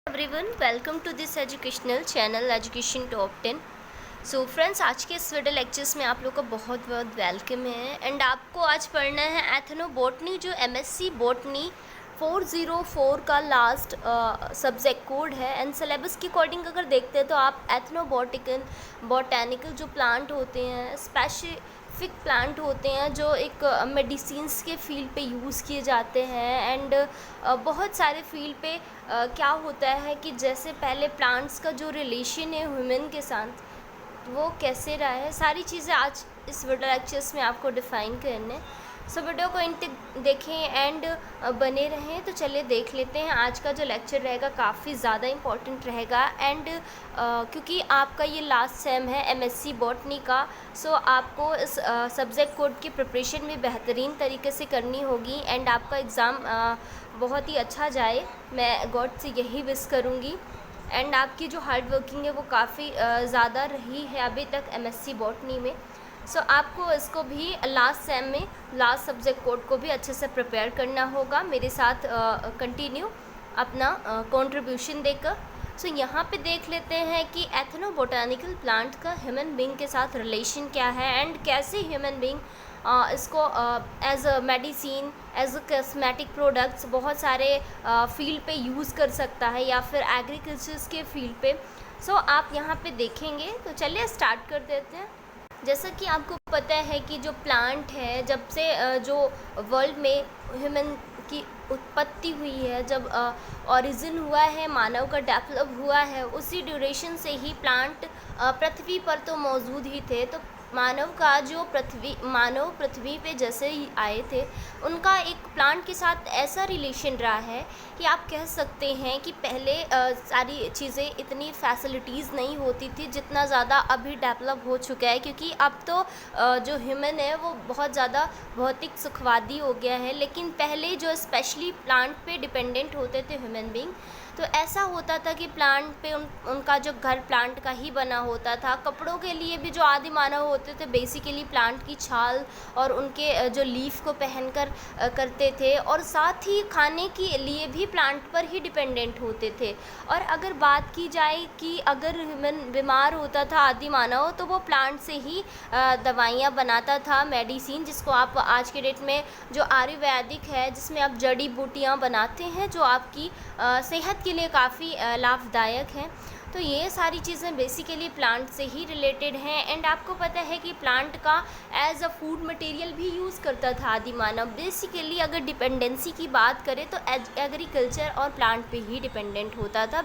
Everyone, welcome to this educational channel education top 10। So friends, आज के इस video lectures में आप लोग का बहुत बहुत वेलकम है। एंड आपको आज पढ़ना है एथनोबॉटनी, जो एमएससी बॉटनी 404 का लास्ट सब्जेक्ट कोड है। एंड सिलेबस के अकॉर्डिंग अगर देखते हैं तो आप बॉटेनिकल जो प्लांट होते हैं, स्पेसिफिक प्लांट होते हैं जो एक मेडिसिन्स के फील्ड पे यूज़ किए जाते हैं। एंड बहुत सारे फील्ड पे क्या होता है कि जैसे पहले प्लांट्स का जो रिलेशन है ह्यूमन के साथ, वो कैसे रहा है, सारी चीज़ें आज इस वीडियो लेक्चर्स में आपको डिफ़ाइन करने। सो वीडियो को इन तक देखें एंड बने रहें। तो चलिए देख लेते हैं। आज का जो लेक्चर रहेगा काफ़ी ज़्यादा इम्पॉर्टेंट रहेगा। एंड क्योंकि आपका ये लास्ट सेम है एमएससी बॉटनी का, सो आपको इस सब्जेक्ट कोड की प्रिपरेशन भी बेहतरीन तरीके से करनी होगी। एंड आपका एग्ज़ाम बहुत ही अच्छा जाए, मैं गॉड से यही विश करूँगी। एंड आपकी जो हार्ड वर्किंग है वो काफ़ी ज़्यादा रही है अभी तक एमएससी बॉटनी में। सो आपको इसको भी लास्ट सेम में लास्ट सब्जेक्ट कोड को भी अच्छे से प्रिपेयर करना होगा, मेरे साथ कंटिन्यू अपना कंट्रीब्यूशन देकर। सो यहाँ पे देख लेते हैं कि एथनोबोटानिकल प्लांट का ह्यूमन बीइंग के साथ रिलेशन क्या है एंड कैसे ह्यूमन बीइंग इसको as a medicine, as a cosmetic products बहुत सारे फील्ड पे यूज़ कर सकता है, या फिर एग्रीकल्चर्स के फील्ड पे। सो आप यहाँ पे देखेंगे। तो चलिए स्टार्ट कर देते हैं। जैसा कि आपको पता है कि जो प्लांट है, जब से जो वर्ल्ड में ह्यूमन की उत्पत्ति हुई है, जब ओरिजिन हुआ है, मानव का डेवलप हुआ है, उसी ड्यूरेशन से ही प्लांट पृथ्वी पर तो मौजूद ही थे। तो मानव पृथ्वी पे जैसे ही आए थे, उनका एक प्लांट के साथ ऐसा रिलेशन रहा है कि आप कह सकते हैं कि पहले सारी चीज़ें इतनी फैसिलिटीज़ नहीं होती थी जितना ज़्यादा अभी डेवलप हो चुका है। क्योंकि अब तो जो ह्यूमन है वो बहुत ज़्यादा भौतिक सुखवादी हो गया है, लेकिन पहले जो स्पेशली प्लांट पे डिपेंडेंट होते थे ह्यूमन बीइंग, तो ऐसा होता था कि प्लांट पे उनका जो घर प्लांट का ही बना होता था। कपड़ों के लिए भी जो आदि मानव होते थे बेसिकली प्लांट की छाल और उनके जो लीफ को पहनकर करते थे, और साथ ही खाने के लिए भी प्लांट पर ही डिपेंडेंट होते थे। और अगर बात की जाए कि अगर ह्यूमन बीमार होता था आदि मानव, तो वो प्लांट से ही दवाइयाँ बनाता था, मेडिसिन, जिसको आप आज के डेट में जो आयुर्वेदिक है, जिसमें आप जड़ी बूटियाँ बनाते हैं जो आपकी सेहत के लिए काफ़ी लाभदायक हैं। तो ये सारी चीज़ें बेसिकली प्लांट से ही रिलेटेड हैं। एंड आपको पता है कि प्लांट का एज अ फूड मटेरियल भी यूज़ करता था आदि मानव। बेसिकली अगर डिपेंडेंसी की बात करें तो एग्रीकल्चर और प्लांट पे ही डिपेंडेंट होता था,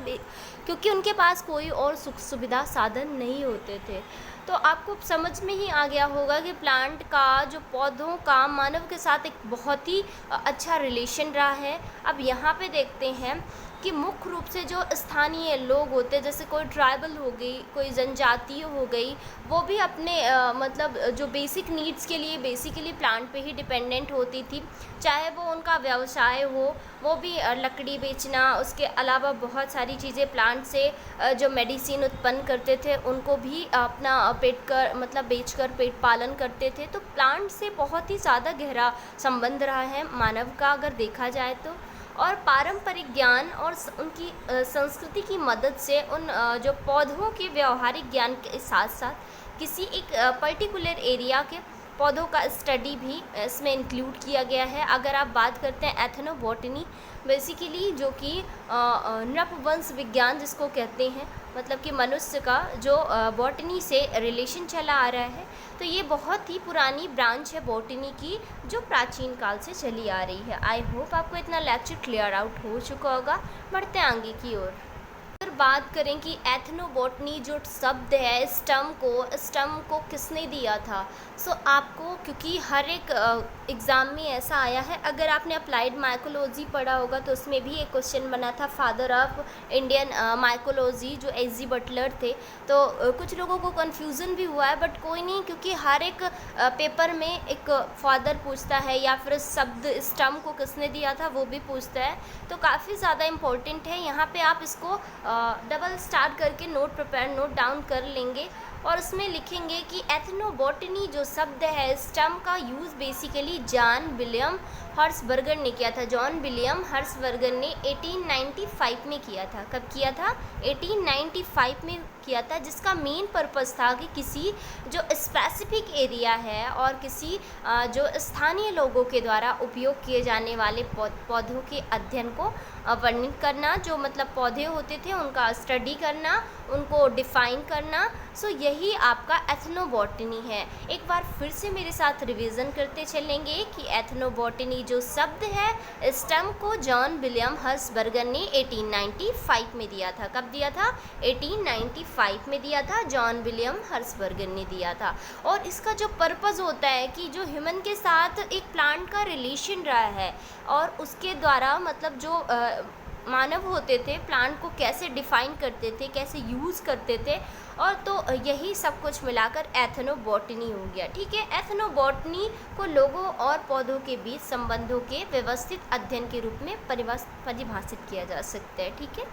क्योंकि उनके पास कोई और सुख सुविधा साधन नहीं होते थे। तो आपको समझ में ही आ गया होगा कि प्लांट का, जो पौधों का मानव के साथ एक बहुत ही अच्छा रिलेशन रहा है। अब यहाँ पे देखते हैं कि मुख्य रूप से जो स्थानीय लोग होते हैं, जैसे कोई ट्राइबल हो गई, कोई जनजातीय हो गई, वो भी अपने मतलब जो बेसिक नीड्स के लिए बेसिकली प्लांट पे ही डिपेंडेंट होती थी। चाहे वो उनका व्यवसाय हो, वो भी लकड़ी बेचना, उसके अलावा बहुत सारी चीज़ें प्लांट से जो मेडिसिन उत्पन्न करते थे उनको भी अपना बेचकर पेट पालन करते थे। तो प्लांट से बहुत ही ज़्यादा गहरा संबंध रहा है मानव का अगर देखा जाए तो। और पारंपरिक ज्ञान और उनकी संस्कृति की मदद से उन जो पौधों के व्यवहारिक ज्ञान के साथ साथ किसी एक पर्टिकुलर एरिया के पौधों का स्टडी भी इसमें इंक्लूड किया गया है। अगर आप बात करते हैं एथनोबॉटनी, बेसिकली जो कि नृपवंश विज्ञान जिसको कहते हैं, मतलब कि मनुष्य का जो बॉटनी से रिलेशन चला आ रहा है, तो ये बहुत ही पुरानी ब्रांच है बॉटनी की, जो प्राचीन काल से चली आ रही है। आई होप आपको इतना लेक्चर क्लियर आउट हो चुका होगा। बढ़ते हैं आगे की ओर। अगर बात करें कि एथनोबॉटनी जो शब्द है, स्टम को किसने दिया था, सो आपको, क्योंकि हर एक एग्ज़ाम में ऐसा आया है, अगर आपने अप्लाइड माइकोलॉजी पढ़ा होगा तो उसमें भी एक क्वेश्चन बना था, फादर ऑफ इंडियन माइकोलॉजी जो एच.जी. बटलर थे। तो कुछ लोगों को कन्फ्यूज़न भी हुआ है, बट कोई नहीं, क्योंकि हर एक पेपर में एक फादर पूछता है या फिर शब्द स्टम को किसने दिया था वो भी पूछता है। तो काफ़ी ज़्यादा इम्पोर्टेंट है। यहाँ पे आप इसको डबल स्टार करके नोट डाउन कर लेंगे और उसमें लिखेंगे कि एथनोबॉटनी जो शब्द है, इस टर्म का यूज़ बेसिकली जॉन विलियम हर्सबर्गर ने किया था। जॉन विलियम हर्सबर्गर ने 1895 में किया था। कब किया था? 1895 में किया था, जिसका मेन पर्पस था कि किसी जो स्पेसिफिक एरिया है और किसी जो स्थानीय लोगों के द्वारा उपयोग किए जाने वाले पौधों के अध्ययन को वर्णित करना। जो मतलब पौधे होते थे उनका स्टडी करना, उनको डिफ़ाइन करना। सो यही आपका एथनोबॉटनी है। एक बार फिर से मेरे साथ रिवीजन करते चलेंगे कि एथनोबॉटनी जो शब्द है, इस टर्म को जॉन विलियम हर्सबर्गर ने 1895 में दिया था। कब दिया था? 1895 में दिया था, जॉन विलियम हर्सबर्गर ने दिया था। और इसका जो पर्पज़ होता है कि जो ह्यूमन के साथ एक प्लांट का रिलेशन रहा है और उसके द्वारा मतलब जो मानव होते थे प्लांट को कैसे डिफ़ाइन करते थे, कैसे यूज़ करते थे, और तो यही सब कुछ मिलाकर एथनोबॉटनी हो गया। ठीक है, एथनोबॉटनी को लोगों और पौधों के बीच संबंधों के व्यवस्थित अध्ययन के रूप में परिभाषित किया जा सकता है। ठीक है,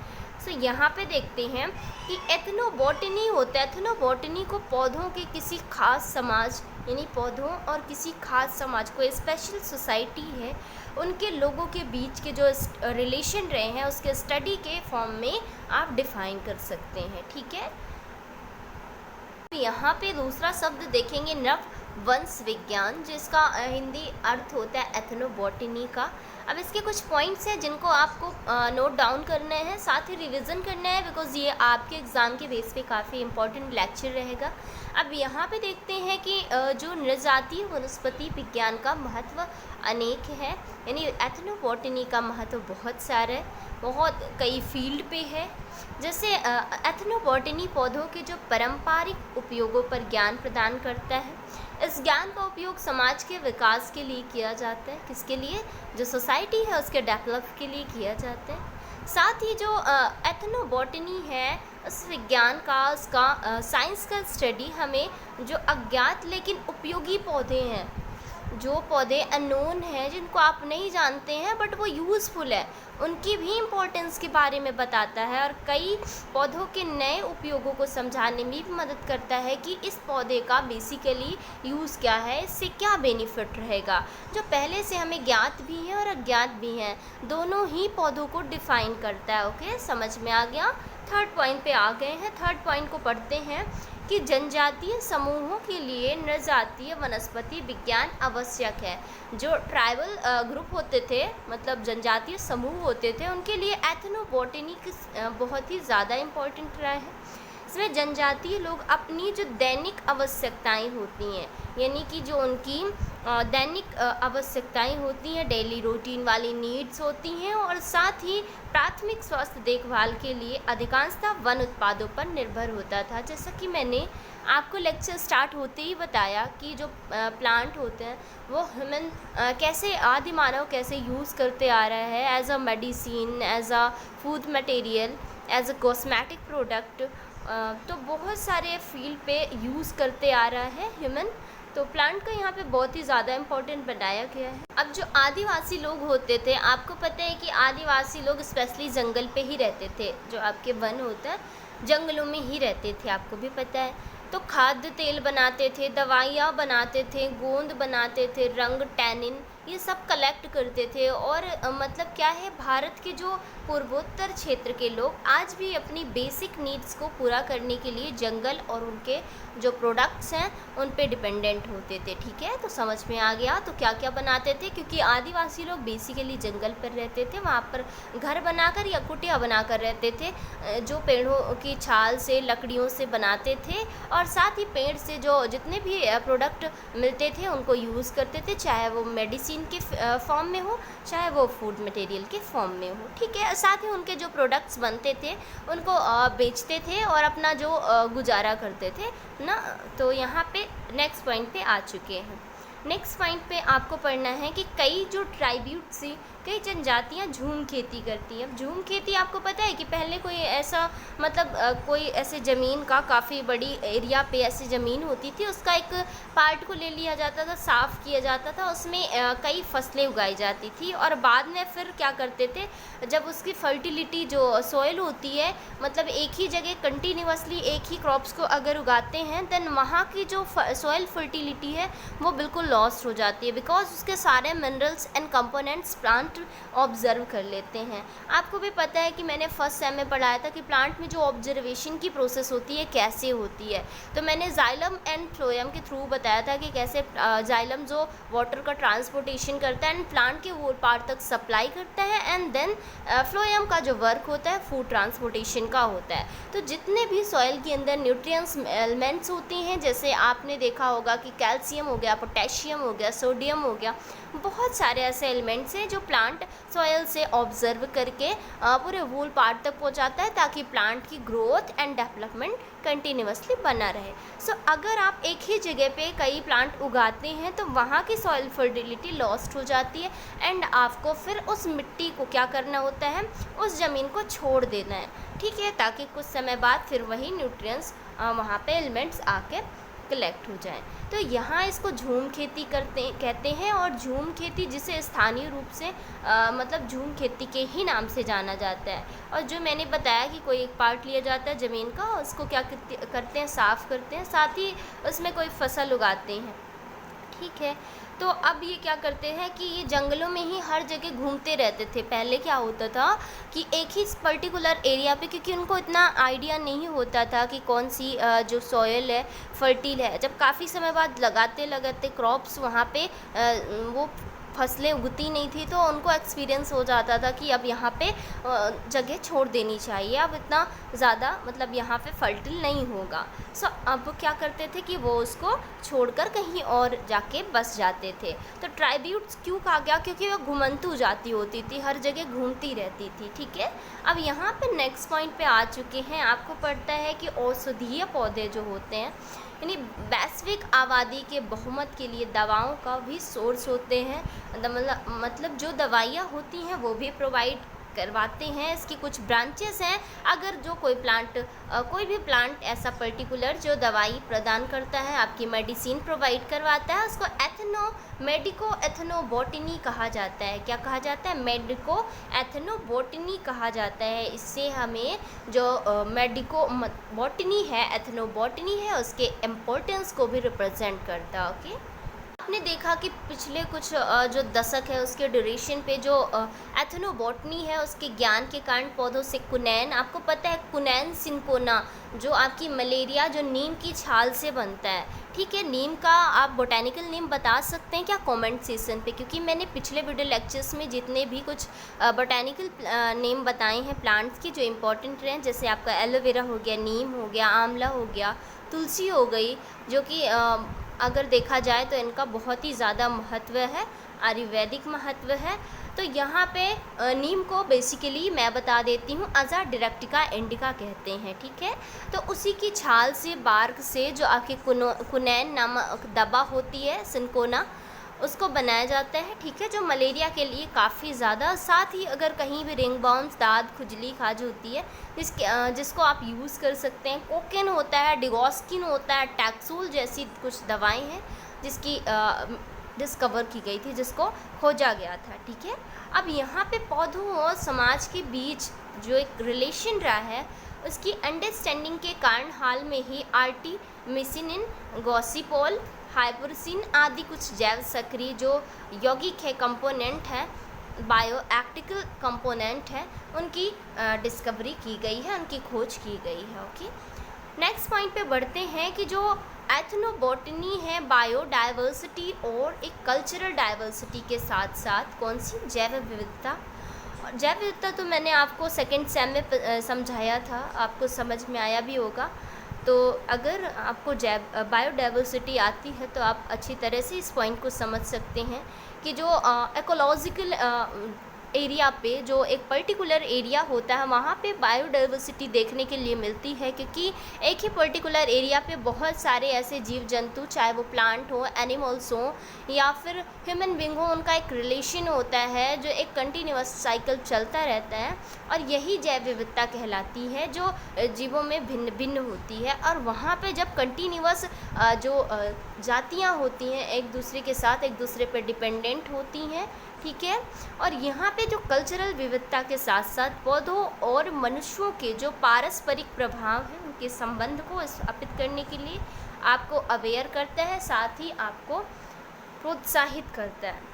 सो यहाँ पे देखते हैं कि एथनोबॉटनी होता है, एथनोबॉटनी को पौधों के किसी खास समाज, यानी पौधों और किसी खास समाज को, स्पेशल सोसाइटी है, उनके लोगों के बीच के जो रिलेशन रहे हैं उसके स्टडी के फॉर्म में आप डिफ़ाइन कर सकते हैं। ठीक है, यहाँ पे दूसरा शब्द देखेंगे नव वंश विज्ञान, जिसका हिंदी अर्थ होता है एथनोबॉटनी का। अब इसके कुछ पॉइंट्स हैं जिनको आपको नोट डाउन करना है, साथ ही रिवीजन करना है, बिकॉज़ ये आपके एग्ज़ाम के बेस पे काफ़ी इंपॉर्टेंट लेक्चर रहेगा। अब यहाँ पे देखते हैं कि जो नृजातीय वनस्पति विज्ञान का महत्व अनेक है, यानी एथनोबॉटनी का महत्व बहुत सारा है, बहुत कई फील्ड पे है। जैसे एथनोबॉटनी पौधों के जो पारंपरिक उपयोगों पर ज्ञान प्रदान करता है। इस ज्ञान का उपयोग समाज के विकास के लिए किया जाता है। किसके लिए? जो सोसाइटी है उसके डेवलप के लिए किया जाता है। साथ ही जो एथनोबॉटनी है, उस विज्ञान का, उसका साइंस का स्टडी हमें जो अज्ञात लेकिन उपयोगी पौधे हैं, जो पौधे अननोन हैं, जिनको आप नहीं जानते हैं बट वो यूज़फुल है, उनकी भी इम्पोर्टेंस के बारे में बताता है, और कई पौधों के नए उपयोगों को समझाने में भी मदद करता है कि इस पौधे का बेसिकली यूज़ क्या है, इससे क्या बेनिफिट रहेगा, जो पहले से हमें ज्ञात भी है और अज्ञात भी हैं, दोनों ही पौधों को डिफ़ाइन करता है। ओके, समझ में आ गया। थर्ड पॉइंट पे आ गए हैं। थर्ड पॉइंट को पढ़ते हैं कि जनजातीय समूहों के लिए नृजातीय वनस्पति विज्ञान आवश्यक है। जो ट्राइबल ग्रुप होते थे, मतलब जनजातीय समूह होते थे, उनके लिए एथनोबॉटनी बहुत ही ज़्यादा इम्पोर्टेंट रहा है। इसमें जनजातीय लोग अपनी जो दैनिक आवश्यकताएं होती हैं, यानी कि जो उनकी दैनिक आवश्यकताएं होती हैं, डेली रूटीन वाली नीड्स होती हैं, और साथ ही प्राथमिक स्वास्थ्य देखभाल के लिए अधिकांशतः वन उत्पादों पर निर्भर होता था। जैसा कि मैंने आपको लेक्चर स्टार्ट होते ही बताया कि जो प्लांट होते हैं वो ह्यूमन कैसे, आदि मानव कैसे यूज़ करते आ रहा है as a medicine, as a food material, as a cosmetic product, तो बहुत सारे फील्ड पे यूज़ करते आ रहा है ह्यूमन। तो प्लांट का यहाँ पे बहुत ही ज़्यादा इम्पोर्टेंट बनाया गया है। अब जो आदिवासी लोग होते थे, आपको पता है कि आदिवासी लोग स्पेशली जंगल पे ही रहते थे, जो आपके वन होता है जंगलों में ही रहते थे, आपको भी पता है। तो खाद्य तेल बनाते थे, दवाइयाँ बनाते थे, गोंद बनाते थे, रंग, टैनिन, ये सब कलेक्ट करते थे। और मतलब क्या है, भारत के जो पूर्वोत्तर क्षेत्र के लोग आज भी अपनी बेसिक नीड्स को पूरा करने के लिए जंगल और उनके जो प्रोडक्ट्स हैं उन पे डिपेंडेंट होते थे। ठीक है, तो समझ में आ गया। तो क्या क्या बनाते थे, क्योंकि आदिवासी लोग बेसिकली जंगल पर रहते थे, वहाँ पर घर बनाकर या कुटिया बनाकर रहते थे, जो पेड़ों की छाल से, लकड़ियों से बनाते थे, और साथ ही पेड़ से जो जितने भी प्रोडक्ट मिलते थे उनको यूज़ करते थे, चाहे वो मेडिसिन के फॉर्म में हो, चाहे वो फूड मटेरियल के फॉर्म में हो। ठीक है, साथ ही उनके जो प्रोडक्ट्स बनते थे उनको बेचते थे और अपना जो गुजारा करते थे ना। तो यहाँ पे नेक्स्ट पॉइंट पे आ चुके हैं। नेक्स्ट पॉइंट पे आपको पढ़ना है कि कई जो ट्राइब्यूट से कई जनजातियाँ झूम खेती करती हैं। अब झूम खेती आपको पता है कि पहले कोई ऐसा मतलब कोई ऐसे ज़मीन का काफ़ी बड़ी एरिया पे ऐसी ज़मीन होती थी, उसका एक पार्ट को ले लिया जाता था, साफ़ किया जाता था, उसमें कई फसलें उगाई जाती थी और बाद में फिर क्या करते थे, जब उसकी फर्टिलिटी जो सॉइल होती है, मतलब एक ही जगह कंटिन्यूअसली एक ही क्रॉप्स को अगर उगाते हैं, देन वहाँ की जो सॉइल फर्टिलिटी है वो बिल्कुल लॉस्ट हो जाती है, बिकॉज उसके सारे minerals and components plant observe कर लेते हैं। आपको भी पता है कि मैंने फर्स्ट सेम में पढ़ाया था कि प्लांट में जो ऑब्जर्वेशन की प्रोसेस होती है कैसे होती है। तो मैंने जाइलम एंड फ्लोएम के थ्रू बताया था कि कैसे जाइलम जो वाटर का ट्रांसपोर्टेशन करता है एंड प्लांट के वो पार्ट तक सप्लाई करता है, एंड देन फ्लोएम का जो वर्क होता है फूड ट्रांसपोर्टेशन का होता है। तो जितने भी सॉइल के अंदर न्यूट्रिएंट्स एलिमेंट्स होते हैं, जैसे आपने देखा होगा कि कैल्शियम हो गया, पोटेशियम हो गया, सोडियम हो गया, बहुत सारे ऐसे एलिमेंट्स हैं जो प्लांट सॉइल से ऑब्जर्व करके पूरे वूल पार्ट तक पहुंचाता है, ताकि प्लांट की ग्रोथ एंड डेवलपमेंट कंटिन्यूअसली बना रहे। सो अगर आप एक ही जगह पे कई प्लांट उगाते हैं तो वहाँ की सॉइल फर्टिलिटी लॉस्ट हो जाती है, एंड आपको फिर उस मिट्टी को क्या करना होता है, उस ज़मीन को छोड़ देना है, ठीक है, ताकि कुछ समय बाद फिर वही न्यूट्रिएंट्स वहाँ पे एलिमेंट्स आके कलेक्ट हो जाएं। तो यहाँ इसको झूम खेती कहते हैं, और झूम खेती जिसे स्थानीय रूप से मतलब झूम खेती के ही नाम से जाना जाता है। और जो मैंने बताया कि कोई एक पार्ट लिया जाता है ज़मीन का, उसको क्या करते हैं, साफ़ करते हैं, साथ ही उसमें कोई फसल उगाते हैं, ठीक है। तो अब ये क्या करते हैं कि ये जंगलों में ही हर जगह घूमते रहते थे। पहले क्या होता था कि एक ही पर्टिकुलर एरिया पे, क्योंकि उनको इतना आइडिया नहीं होता था कि कौन सी जो सॉयल है फर्टिल है, जब काफ़ी समय बाद लगाते लगाते क्रॉप्स वहाँ पे वो फसलें उगती नहीं थी, तो उनको एक्सपीरियंस हो जाता था कि अब यहाँ पे जगह छोड़ देनी चाहिए, अब इतना ज़्यादा मतलब यहाँ पे फर्टिल नहीं होगा। सो अब क्या करते थे कि वो उसको छोड़कर कहीं और जाके बस जाते थे। तो ट्राइब्यूट्स क्यों कहा गया, क्योंकि वो घुमंतू जाति होती थी, हर जगह घूमती रहती थी, ठीक है। अब यहाँ पे नेक्स्ट पॉइंट पे आ चुके हैं। आपको पता है कि औषधीय पौधे जो होते हैं, यानी वैश्विक आबादी के बहुमत के लिए दवाओं का भी सोर्स होते हैं। मतलब जो दवाइयाँ होती हैं वो भी प्रोवाइड करवाते हैं। इसकी कुछ ब्रांचेस हैं। अगर जो कोई भी प्लांट ऐसा पर्टिकुलर जो दवाई प्रदान करता है, आपकी मेडिसिन प्रोवाइड करवाता है, उसको मेडिको एथनोबोटनी कहा जाता है। क्या कहा जाता है? मेडिको एथनोबोटनी कहा जाता है। इससे हमें जो मेडिको बॉटनी है, एथनोबोटनी है, उसके इम्पोर्टेंस को भी रिप्रेजेंट करता है। ओके, आपने देखा कि पिछले कुछ जो दशक है उसके ड्यूरेशन पे जो एथनोबॉटनी है, उसके ज्ञान के कारण पौधों से कुनैन, आपको पता है कुनैन सिंकोना, जो आपकी मलेरिया जो नीम की छाल से बनता है, ठीक है। नीम का आप बोटेनिकल नेम बता सकते हैं क्या कमेंट सेक्शन पे, क्योंकि मैंने पिछले वीडियो लेक्चर्स में जितने भी कुछ बोटेनिकल नेम बताए हैं प्लांट्स की जो इम्पोर्टेंट रहे, जैसे आपका एलोवेरा हो गया, नीम हो गया, आंवला हो गया, तुलसी हो गई, जो कि अगर देखा जाए तो इनका बहुत ही ज़्यादा महत्व है, आयुर्वेदिक महत्व है। तो यहाँ पे नीम को बेसिकली मैं बता देती हूँ अजा डायरेक्टिका इंडिका कहते हैं, ठीक है। तो उसी की छाल से, बार्क से जो आपकी कुनैन नामक दवा होती है, सिंकोना, उसको बनाया जाता है, ठीक है, जो मलेरिया के लिए काफ़ी ज़्यादा, साथ ही अगर कहीं भी रिंग बाउंस, दाद, खुजली, खाज होती है, जिसको आप यूज़ कर सकते हैं। कोकेन होता है, डिगोस्किन होता है, टैक्सूल जैसी कुछ दवाएं हैं जिसकी डिस्कवर की गई थी, जिसको खोजा गया था, ठीक है। अब यहाँ पे पौधों और समाज के बीच जो एक रिलेशन रहा है, उसकी अंडरस्टैंडिंग के कारण हाल में ही आर्टिमिसिनिन, गॉसिपोल, हाइपरसिन आदि कुछ जैव सक्रिय जो यौगिक है, कंपोनेंट है, बायोएक्टिकल कंपोनेंट है, उनकी डिस्कवरी की गई है, उनकी खोज की गई है। ओके, नेक्स्ट पॉइंट पे बढ़ते हैं कि जो एथनोबॉटनी है, बायोडाइवर्सिटी और एक कल्चरल डाइवर्सिटी के साथ साथ कौन सी, जैव विविधता। जैव विविधता तो मैंने आपको सेकेंड सेम में समझाया था, आपको समझ में आया भी होगा। तो अगर आपको बायोडाइवर्सिटी आती है तो आप अच्छी तरह से इस पॉइंट को समझ सकते हैं कि जो इकोलॉजिकल एरिया पे, जो एक पर्टिकुलर एरिया होता है, वहाँ पे बायोडाइवर्सिटी देखने के लिए मिलती है, क्योंकि एक ही पर्टिकुलर एरिया पे बहुत सारे ऐसे जीव जंतु, चाहे वो प्लांट हो, एनिमल्स हो या फिर ह्यूमन बींग हो, उनका एक रिलेशन होता है जो एक कंटिन्यूअस साइकिल चलता रहता है, और यही जैव विविधता कहलाती है जो जीवों में भिन्न भिन्न होती है। और वहाँ पे जब कंटिन्यूअस जो जातियाँ होती हैं एक दूसरे के साथ एक दूसरे पर डिपेंडेंट होती हैं, ठीक है। और यहाँ पे जो कल्चरल विविधता के साथ साथ पौधों और मनुष्यों के जो पारस्परिक प्रभाव हैं, उनके संबंध को स्थापित करने के लिए आपको अवेयर करता है, साथ ही आपको प्रोत्साहित करता है।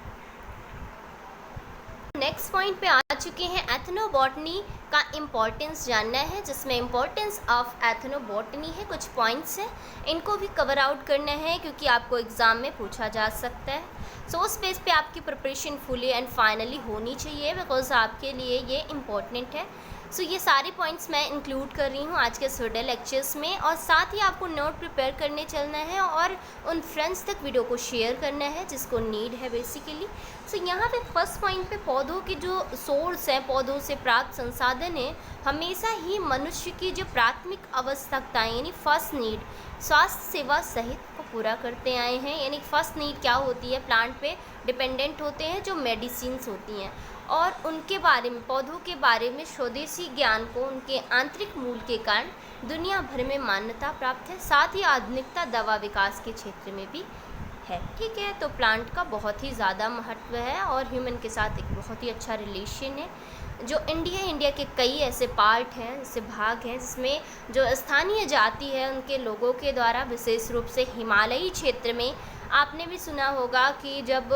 नेक्स्ट पॉइंट पे आ चुके हैं, एथनोबॉटनी का इम्पोर्टेंस जानना है, जिसमें इम्पोर्टेंस ऑफ एथनोबॉटनी है। कुछ पॉइंट्स हैं, इनको भी कवर आउट करना है क्योंकि आपको एग्ज़ाम में पूछा जा सकता है। सो उस पेज पे आपकी प्रिपरेशन फुली एंड फाइनली होनी चाहिए, बिकॉज आपके लिए ये इम्पॉर्टेंट है। सो ये सारे पॉइंट्स मैं इंक्लूड कर रही हूँ आज के इस वीडियो लेक्चर्स में, और साथ ही आपको नोट प्रिपेयर करने चलना है और उन फ्रेंड्स तक वीडियो को शेयर करना है जिसको नीड है बेसिकली। सो यहाँ पे फर्स्ट पॉइंट पे पौधों के जो सोर्स हैं, पौधों से प्राप्त संसाधन हैं, हमेशा ही मनुष्य की जो प्राथमिक आवश्यकताएं यानी फर्स्ट नीड, स्वास्थ्य सेवा सहित को पूरा करते आए हैं। यानी फर्स्ट नीड क्या होती है, प्लांट पे डिपेंडेंट होते हैं जो मेडिसिन्स होती हैं, और उनके बारे में, पौधों के बारे में स्वदेशी ज्ञान को उनके आंतरिक मूल के कारण दुनिया भर में मान्यता प्राप्त है। साथ ही आधुनिकता दवा विकास के क्षेत्र में भी है, ठीक है। तो प्लांट का बहुत ही ज़्यादा महत्व है और ह्यूमन के साथ एक बहुत ही अच्छा रिलेशन है। जो इंडिया के कई ऐसे पार्ट हैं, ऐसे भाग हैं जिसमें जो स्थानीय जाति है उनके लोगों के द्वारा, विशेष रूप से हिमालयी क्षेत्र में, आपने भी सुना होगा कि जब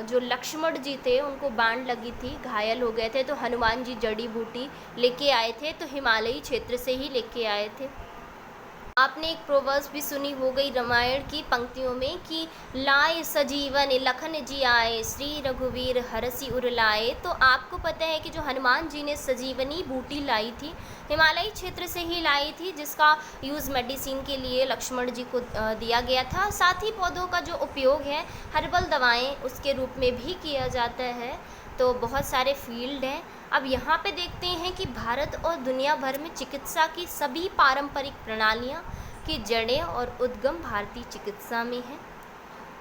जो लक्ष्मण जी थे उनको बाण लगी थी, घायल हो गए थे, तो हनुमान जी जड़ी बूटी लेके आए थे, तो हिमालयी क्षेत्र से ही लेके आए थे। आपने एक प्रोवर्ब्स भी सुनी हो गई रामायण की पंक्तियों में कि लाए सजीवन लखन जी आए, श्री रघुवीर हरसि उर लाए। तो आपको पता है कि जो हनुमान जी ने सजीवनी बूटी लाई थी, हिमालयी क्षेत्र से ही लाई थी, जिसका यूज़ मेडिसिन के लिए लक्ष्मण जी को दिया गया था। साथ ही पौधों का जो उपयोग है हर्बल दवाएं उसके रूप में भी किया जाता है। तो बहुत सारे फील्ड हैं। अब यहाँ पे देखते हैं कि भारत और दुनिया भर में चिकित्सा की सभी पारंपरिक प्रणालियाँ की जड़ें और उद्गम भारतीय चिकित्सा में हैं,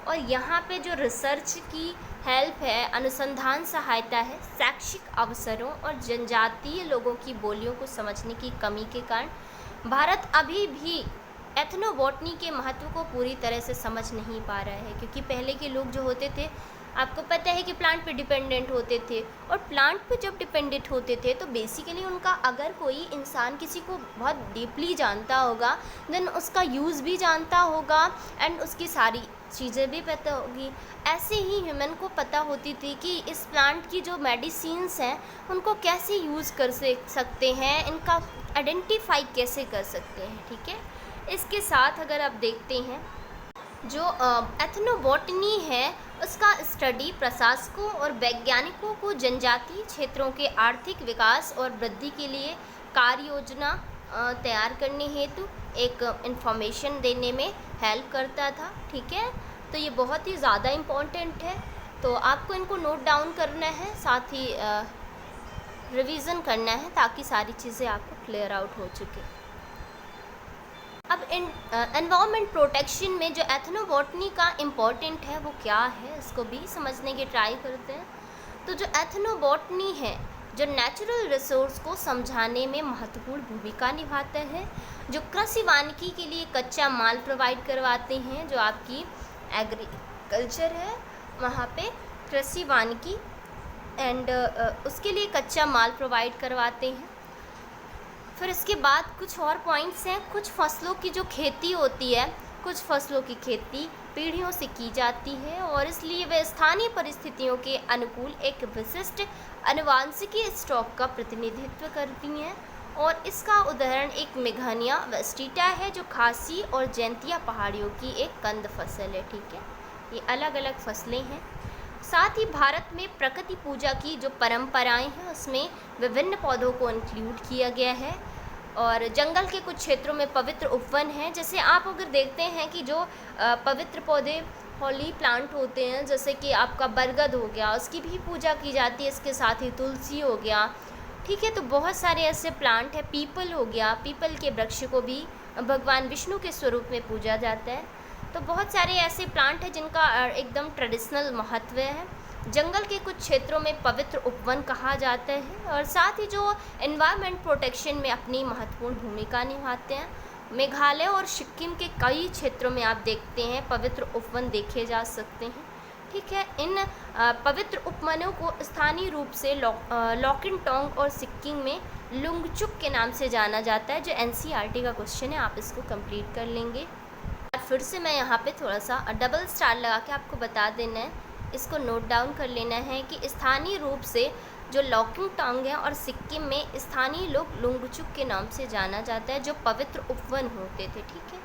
और यहाँ पे जो रिसर्च की हेल्प है, अनुसंधान सहायता है, शैक्षिक अवसरों और जनजातीय लोगों की बोलियों को समझने की कमी के कारण भारत अभी भी एथनोबॉटनी के महत्व को पूरी तरह से समझ नहीं पा रहा है। क्योंकि पहले के लोग जो होते थे, आपको पता है कि प्लांट पे डिपेंडेंट होते थे, और प्लांट पे जब डिपेंडेंट होते थे तो बेसिकली उनका, अगर कोई इंसान किसी को बहुत डीपली जानता होगा देन उसका यूज़ भी जानता होगा एंड उसकी सारी चीज़ें भी पता होगी। ऐसे ही ह्यूमन को पता होती थी कि इस प्लांट की जो मेडिसिन्स हैं उनको कैसे यूज़ कर सकते हैं, इनका आइडेंटिफाई कैसे कर सकते हैं, ठीक है। इसके साथ अगर आप देखते हैं जो एथनोबॉटनी है उसका स्टडी प्रशासकों और वैज्ञानिकों को जनजातीय क्षेत्रों के आर्थिक विकास और वृद्धि के लिए कार्य योजना तैयार करने हेतु एक इंफॉर्मेशन देने में हेल्प करता था, ठीक है। तो ये बहुत ही ज़्यादा इम्पोर्टेंट है, तो आपको इनको नोट डाउन करना है, साथ ही रिवीजन करना है ताकि सारी चीज़ें आपको क्लियर आउट हो चुके। अब एनवायरनमेंट प्रोटेक्शन में जो एथनोबॉटनी का इम्पोर्टेंट है वो क्या है, इसको भी समझने की ट्राई करते हैं। तो जो एथनोबॉटनी है, जो नेचुरल रिसोर्स को समझाने में महत्वपूर्ण भूमिका निभाता है, जो कृषि वानिकी के लिए कच्चा माल प्रोवाइड करवाते हैं, जो आपकी एग्रीकल्चर है वहाँ पे कृषि वानिकी एंड उसके लिए कच्चा माल प्रोवाइड करवाते हैं। फिर इसके बाद कुछ और पॉइंट्स हैं, कुछ फसलों की जो खेती होती है, कुछ फसलों की खेती पीढ़ियों से की जाती है और इसलिए वे स्थानीय परिस्थितियों के अनुकूल एक विशिष्ट आनुवांशिकी स्टॉक का प्रतिनिधित्व करती हैं, और इसका उदाहरण एक मेघानिया वेस्टिटा है जो खासी और जैंतिया पहाड़ियों की एक कंद फसल है, ठीक है। ये अलग अलग फसलें हैं। साथ ही भारत में प्रकृति पूजा की जो परंपराएं हैं उसमें विभिन्न पौधों को इंक्लूड किया गया है, और जंगल के कुछ क्षेत्रों में पवित्र उपवन हैं। जैसे आप अगर देखते हैं कि जो पवित्र पौधे होली प्लांट होते हैं, जैसे कि आपका बरगद हो गया, उसकी भी पूजा की जाती है, इसके साथ ही तुलसी हो गया। ठीक है, तो बहुत सारे ऐसे प्लांट हैं। पीपल हो गया, पीपल के वृक्ष को भी भगवान विष्णु के स्वरूप में पूजा जाता है। तो बहुत सारे ऐसे प्लांट हैं जिनका एकदम ट्रेडिशनल महत्व है। जंगल के कुछ क्षेत्रों में पवित्र उपवन कहा जाता है, और साथ ही जो एनवायरनमेंट प्रोटेक्शन में अपनी महत्वपूर्ण भूमिका निभाते हैं। मेघालय और सिक्किम के कई क्षेत्रों में आप देखते हैं पवित्र उपवन देखे जा सकते हैं। ठीक है, इन पवित्र उपवनों को स्थानीय रूप से लॉकिनटोंग और सिक्किम में लुंगचुक के नाम से जाना जाता है। जो एनसीईआरटी का क्वेश्चन है, आप इसको कंप्लीट कर लेंगे। फिर से मैं यहाँ पे थोड़ा सा डबल स्टार लगा के आपको बता देना है, इसको नोट डाउन कर लेना है कि स्थानीय रूप से जो लॉकिनटोंग है और सिक्किम में स्थानीय लोग लुंगचुक के नाम से जाना जाता है, जो पवित्र उपवन होते थे। ठीक है,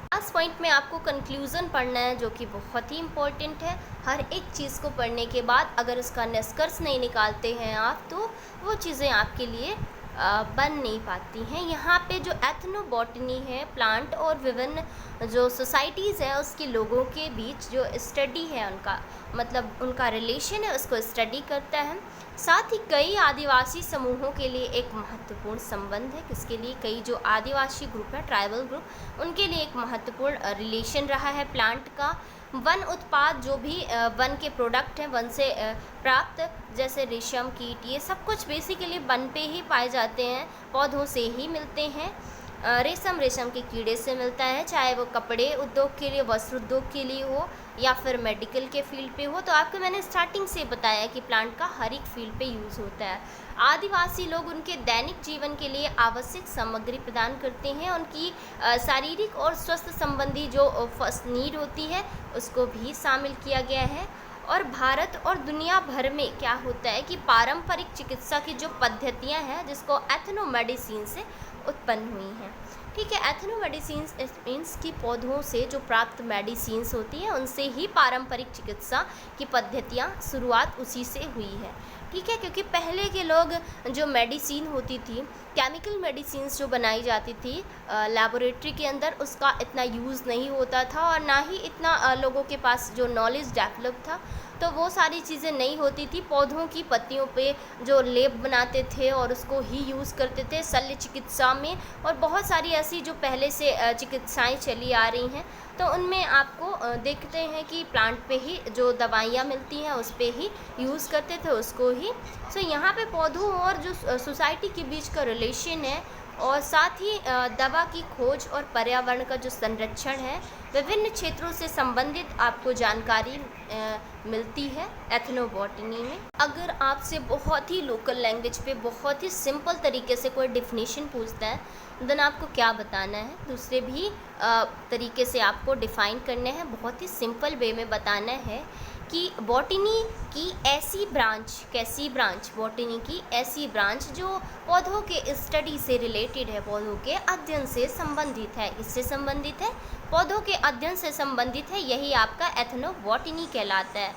लास्ट पॉइंट में आपको कंक्लूज़न पढ़ना है, जो कि बहुत ही इम्पोर्टेंट है। हर एक चीज़ को पढ़ने के बाद अगर उसका निष्कर्ष नहीं निकालते हैं आप, तो वो चीज़ें आपके लिए बन नहीं पाती हैं। यहाँ पे जो एथनोबॉटनी है, प्लांट और विभिन्न जो सोसाइटीज़ हैं उसके लोगों के बीच जो स्टडी है, उनका मतलब उनका रिलेशन है, उसको स्टडी करता है। साथ ही कई आदिवासी समूहों के लिए एक महत्वपूर्ण संबंध है। किसके लिए? कई जो आदिवासी ग्रुप है, ट्राइबल ग्रुप, उनके लिए एक महत्वपूर्ण रिलेशन रहा है प्लांट का। वन उत्पाद, जो भी वन के प्रोडक्ट हैं, वन से प्राप्त, जैसे रेशम, कीट, ये सब कुछ बेसिकली वन पे ही पाए जाते हैं, पौधों से ही मिलते हैं। रेशम के कीड़े से मिलता है, चाहे वो कपड़े उद्योग के लिए, वस्त्र उद्योग के लिए हो, या फिर मेडिकल के फील्ड पे हो। तो आपको मैंने स्टार्टिंग से बताया कि प्लांट का हर एक फील्ड पे यूज़ होता है। आदिवासी लोग उनके दैनिक जीवन के लिए आवश्यक सामग्री प्रदान करते हैं। उनकी शारीरिक और स्वास्थ्य संबंधी जो फर्स्ट नीड होती है, उसको भी शामिल किया गया है। और भारत और दुनिया भर में क्या होता है कि पारंपरिक चिकित्सा की जो पद्धतियां हैं, जिसको एथनोमेडिसिन से उत्पन्न हुई हैं। ठीक है, एथनोमेडिसिन्स मीन्स की पौधों से जो प्राप्त मेडिसिन्स होती हैं, उनसे ही पारंपरिक चिकित्सा की पद्धतियाँ शुरुआत उसी से हुई है। ठीक है, क्योंकि पहले के लोग जो मेडिसिन होती थी, केमिकल मेडिसिन्स जो बनाई जाती थी लैबोरेटरी के अंदर, उसका इतना यूज़ नहीं होता था, और ना ही इतना लोगों के पास जो नॉलेज डेवलप था, तो वो सारी चीज़ें नहीं होती थी। पौधों की पत्तियों पे जो लेप बनाते थे और उसको ही यूज़ करते थे शल्य चिकित्सा में, और बहुत सारी ऐसी जो पहले से चिकित्साएं चली आ रही हैं, तो उनमें आपको देखते हैं कि प्लांट पे ही जो दवाइयाँ मिलती हैं उस पे ही यूज़ करते थे उसको ही। सो यहाँ पे पौधों और जो सोसाइटी के बीच का रिलेशन है, और साथ ही दवा की खोज और पर्यावरण का जो संरक्षण है, विभिन्न क्षेत्रों से संबंधित आपको जानकारी मिलती है एथनोबॉटनी में। अगर आपसे बहुत ही लोकल लैंग्वेज पे बहुत ही सिंपल तरीके से कोई डिफिनीशन पूछता है, देन आपको क्या बताना है? दूसरे भी तरीके से आपको डिफ़ाइन करने हैं, बहुत ही सिंपल वे में बताना है कि बॉटनी की ऐसी ब्रांच, कैसी ब्रांच? बॉटनी की ऐसी ब्रांच जो पौधों के स्टडी से रिलेटेड है, पौधों के अध्ययन से संबंधित है। इससे संबंधित है, पौधों के अध्ययन से संबंधित है, यही आपका एथनोबॉटनी कहलाता है।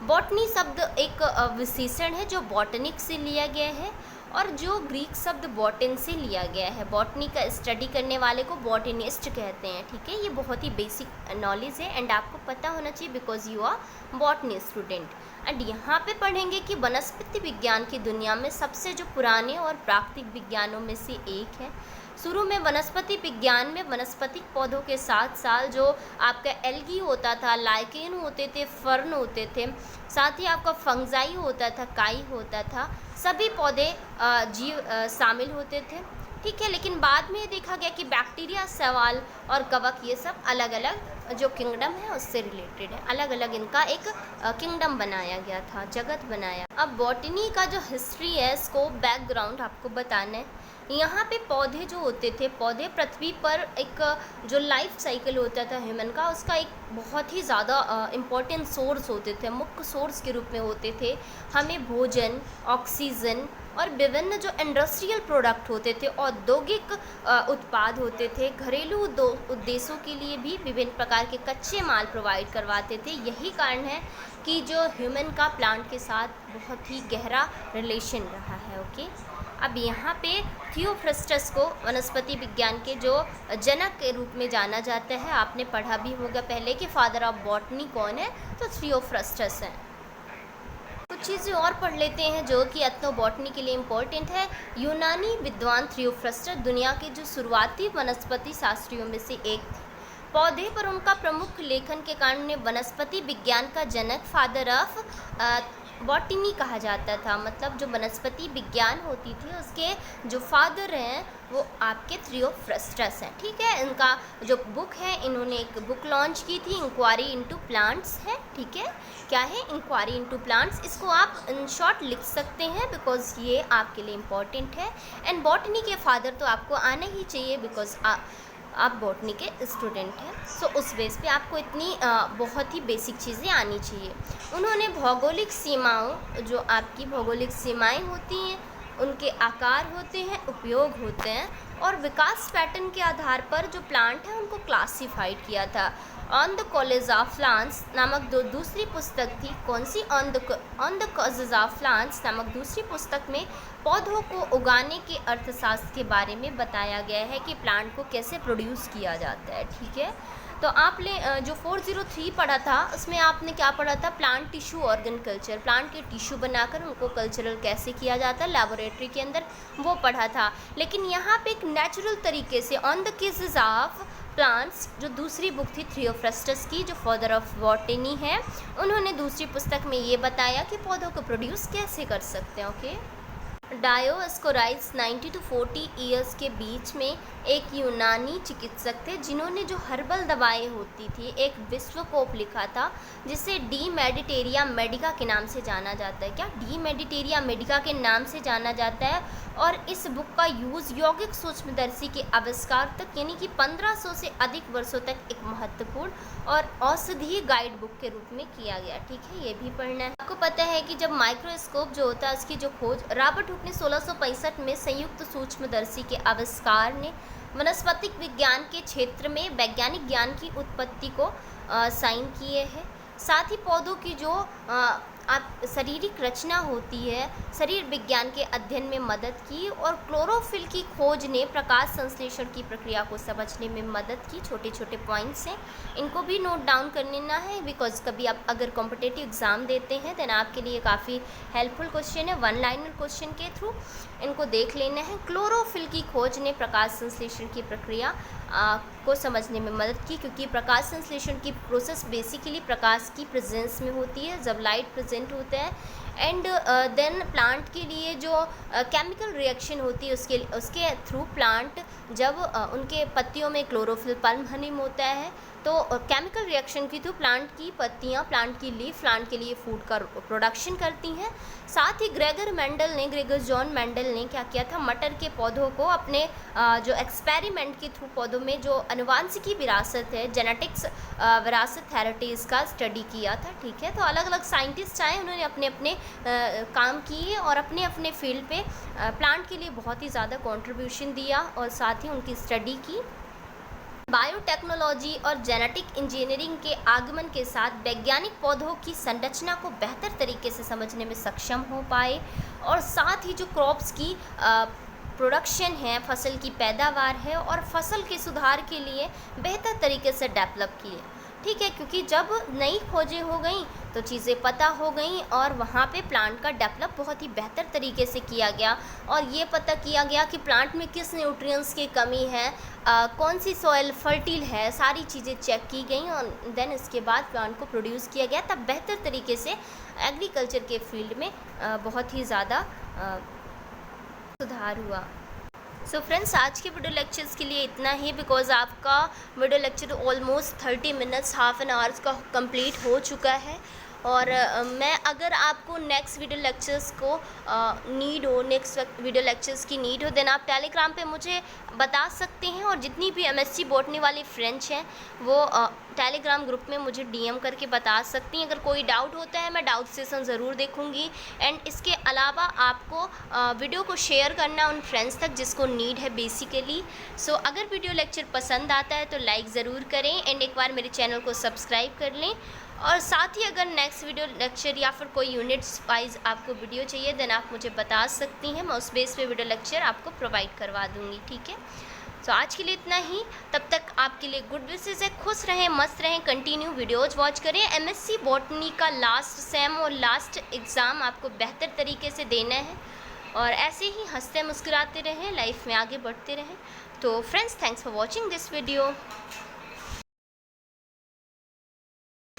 बॉटनी शब्द एक विशेषण है जो बॉटनिक से लिया गया है, और जो ग्रीक शब्द बॉटन से लिया गया है। बॉटनी का स्टडी करने वाले को बॉटनिस्ट कहते हैं। ठीक है, ये बहुत ही बेसिक नॉलेज है एंड आपको पता होना चाहिए, because you are botany student. And यहाँ पे पढ़ेंगे कि वनस्पति विज्ञान की दुनिया में सबसे जो पुराने और प्राकृतिक विज्ञानों में से एक है। शुरू में वनस्पति विज्ञान में वनस्पतिक पौधों के साथ साथ जो आपका एल्गी होता था, लाइकेन होते थे, फर्न होते थे, साथ ही आपका फंगजाई होता था, काई होता था, सभी पौधे जीव शामिल होते थे। ठीक है, लेकिन बाद में देखा गया कि बैक्टीरिया, शैवाल और कवक, ये सब अलग अलग जो किंगडम है उससे रिलेटेड है। अलग अलग इनका एक किंगडम बनाया गया था, जगत बनाया। अब बॉटनी का जो हिस्ट्री है, स्कोप, बैकग्राउंड आपको बताना है। यहाँ पे पौधे जो होते थे, पौधे पृथ्वी पर एक जो लाइफ साइकिल होता था ह्यूमन का, उसका एक बहुत ही ज़्यादा इम्पोर्टेंट सोर्स होते थे, मुख्य सोर्स के रूप में होते थे। हमें भोजन, ऑक्सीजन और विभिन्न जो इंडस्ट्रियल प्रोडक्ट होते थे, औद्योगिक उत्पाद होते थे, घरेलू उद्देश्यों के लिए भी विभिन्न प्रकार के कच्चे माल प्रोवाइड करवाते थे। यही कारण है कि जो ह्यूमन का प्लांट के साथ बहुत ही गहरा रिलेशन रहा है। ओके, अब यहाँ पे थियोफ्रस्टस को वनस्पति विज्ञान के जो जनक के रूप में जाना जाता है। आपने पढ़ा भी होगा पहले कि फादर ऑफ बॉटनी कौन है, तो थियोफ्रस्टस हैं। कुछ चीज़ें और पढ़ लेते हैं जो कि एथनोबॉटनी के लिए इम्पोर्टेंट है। यूनानी विद्वान थियोफ्रस्टस दुनिया के जो शुरुआती वनस्पति शास्त्रियों में से एक थे। पौधे पर उनका प्रमुख लेखन के कारण उन्हें वनस्पति विज्ञान का जनक, फादर ऑफ बॉटनी कहा जाता था। मतलब जो वनस्पति विज्ञान होती थी उसके जो फादर हैं वो आपके थियोफ्रस्टस हैं। ठीक है, इनका जो बुक है, इन्होंने एक बुक लॉन्च की थी, इंक्वायरी इनटू प्लांट्स है। ठीक है, क्या है? Inquiry into plants. इसको आप इन शॉर्ट लिख सकते हैं बिकॉज ये आपके लिए इम्पॉर्टेंट है। एंड बॉटनी के फादर तो आपको आना ही चाहिए बिकॉज आप बॉटनी के स्टूडेंट हैं। सो उस बेस पे आपको इतनी बहुत ही बेसिक चीज़ें आनी चाहिए। उन्होंने भौगोलिक सीमाओं, जो आपकी भौगोलिक सीमाएं होती हैं, उनके आकार होते हैं, उपयोग होते हैं और विकास पैटर्न के आधार पर जो प्लांट है उनको क्लासिफाइड किया था। On the causes of plants नामक दूसरी पुस्तक थी। कौन सी? On the causes of plants नामक दूसरी पुस्तक में पौधों को उगाने के अर्थशास्त्र के बारे में बताया गया है कि प्लांट को कैसे प्रोड्यूस किया जाता है। ठीक है, तो आपने जो 403 पढ़ा था उसमें आपने क्या पढ़ा था? Plant tissue organ culture. Plant के टिश्यू बनाकर उनको कल्चरल कैसे किया जाता है लेबोरेटरी के अंदर, वो पढ़ा था। लेकिन यहाँ पे एक नेचुरल तरीके से on the cases of plants, जो दूसरी बुक थी थियोफ्रस्टस की, जो फादर ऑफ बॉटनी है, उन्होंने दूसरी पुस्तक में ये बताया कि पौधों को प्रोड्यूस कैसे कर सकते हैं। ओके, डायोस्कोराइड्स 90 to 40 ईयर्स के बीच में एक यूनानी चिकित्सक थे जिन्होंने जो हर्बल दवाएं होती थी एक विश्वकोप लिखा था जिसे डी मेडिटेरिया मेडिका के नाम से जाना जाता है। क्या? डी मेडिटेरिया मेडिका के नाम से जाना जाता है। और इस बुक का यूज़ यौगिक सूक्ष्मदर्शी के आविष्कार तक यानी कि 1500 से अधिक वर्षों तक एक महत्वपूर्ण और औषधीय गाइड बुक के रूप में किया गया। ठीक है, ये भी पढ़ना है। आपको पता है कि जब माइक्रोस्कोप जो होता है उसकी जो खोज रॉबर्ट हुक ने 1665 में संयुक्त सूक्ष्मदर्शी के आविष्कार ने वनस्पतिक विज्ञान के क्षेत्र में वैज्ञानिक ज्ञान की उत्पत्ति को साइन किए हैं। साथ ही पौधों की जो शारीरिक रचना होती है, शरीर विज्ञान के अध्ययन में मदद की और क्लोरोफिल की खोज ने प्रकाश संश्लेषण की प्रक्रिया को समझने में मदद की। छोटे छोटे पॉइंट्स हैं, इनको भी नोट डाउन कर लेना है बिकॉज कभी आप अगर कॉम्पिटिटिव एग्ज़ाम देते हैं देन आपके लिए काफ़ी हेल्पफुल क्वेश्चन है। वन लाइनर क्वेश्चन के थ्रू इनको देख लेना है। क्लोरोफिल की खोज ने प्रकाश संश्लेषण की प्रक्रिया को समझने में मदद की क्योंकि प्रकाश संश्लेषण की प्रोसेस बेसिकली प्रकाश की प्रेजेंस में होती है जब लाइट प्रेजेंट होता है। एंड देन प्लांट के लिए जो केमिकल रिएक्शन होती है उसके थ्रू प्लांट जब उनके पत्तियों में क्लोरोफिल पल्महनिम होता है तो केमिकल रिएक्शन के थ्रू प्लांट की पत्तियां, प्लांट की लीफ प्लांट के लिए फूड का प्रोडक्शन करती हैं। साथ ही ग्रेगर जॉन मेंडल ने क्या किया था? मटर के पौधों को अपने जो एक्सपेरिमेंट के थ्रू पौधों में जो अनुवांशिकी विरासत है, जेनेटिक्स विरासत हेरिटेज का स्टडी किया था। ठीक है, तो अलग अलग साइंटिस्ट आए, उन्होंने अपने अपने काम किए और अपने अपने फील्ड पे प्लांट के लिए बहुत ही ज़्यादा कंट्रीब्यूशन दिया और साथ ही उनकी स्टडी की। बायोटेक्नोलॉजी और जेनेटिक इंजीनियरिंग के आगमन के साथ वैज्ञानिक पौधों की संरचना को बेहतर तरीके से समझने में सक्षम हो पाए और साथ ही जो क्रॉप्स की प्रोडक्शन है, फसल की पैदावार है और फसल के सुधार के लिए बेहतर तरीके से डेवलप किए। ठीक है, क्योंकि जब नई खोजें हो गई तो चीज़ें पता हो गई और वहाँ पे प्लांट का डेवलप बहुत ही बेहतर तरीके से किया गया और ये पता किया गया कि प्लांट में किस न्यूट्रिएंट्स की कमी है, कौन सी सॉइल फर्टिल है, सारी चीज़ें चेक की गई और देन इसके बाद प्लांट को प्रोड्यूस किया गया। तब बेहतर तरीके से एग्रीकल्चर के फील्ड में बहुत ही ज़्यादा सुधार हुआ। सो फ्रेंड्स, आज के वीडियो लेक्चर्स के लिए इतना ही बिकॉज आपका video lecture almost 30 minutes half an hours का कंप्लीट हो चुका है और मैं अगर आपको नेक्स्ट वीडियो लेक्चर्स को नीड हो, नेक्स्ट वीडियो लेक्चर्स की नीड हो देन आप टेलीग्राम पे मुझे बता सकते हैं और जितनी भी एमएससी बॉटनी वाले फ्रेंड्स हैं वो टेलीग्राम ग्रुप में मुझे डीएम करके बता सकती हैं। अगर कोई डाउट होता है मैं डाउट सेशन ज़रूर देखूंगी एंड इसके अलावा आपको वीडियो को शेयर करना उन फ्रेंड्स तक जिसको नीड है बेसिकली। सो अगर वीडियो लेक्चर पसंद आता है तो लाइक ज़रूर करें एंड एक बार मेरे चैनल को सब्सक्राइब कर लें और साथ ही अगर नेक्स्ट वीडियो लेक्चर या फिर कोई यूनिट्स वाइज आपको वीडियो चाहिए देन आप मुझे बता सकती हैं, मैं उस बेस पे वीडियो लेक्चर आपको प्रोवाइड करवा दूँगी, ठीक है। तो आज के लिए इतना ही, तब तक आपके लिए गुड विशेज़ है, खुश रहें, मस्त रहें, कंटिन्यू वीडियोज़ वॉच करें। एमएससी बॉटनी का लास्ट सेम और लास्ट एग्ज़ाम आपको बेहतर तरीके से देना है और ऐसे ही हंसते मुस्कुराते रहें, लाइफ में आगे बढ़ते रहें। तो friends, thanks for watching this video.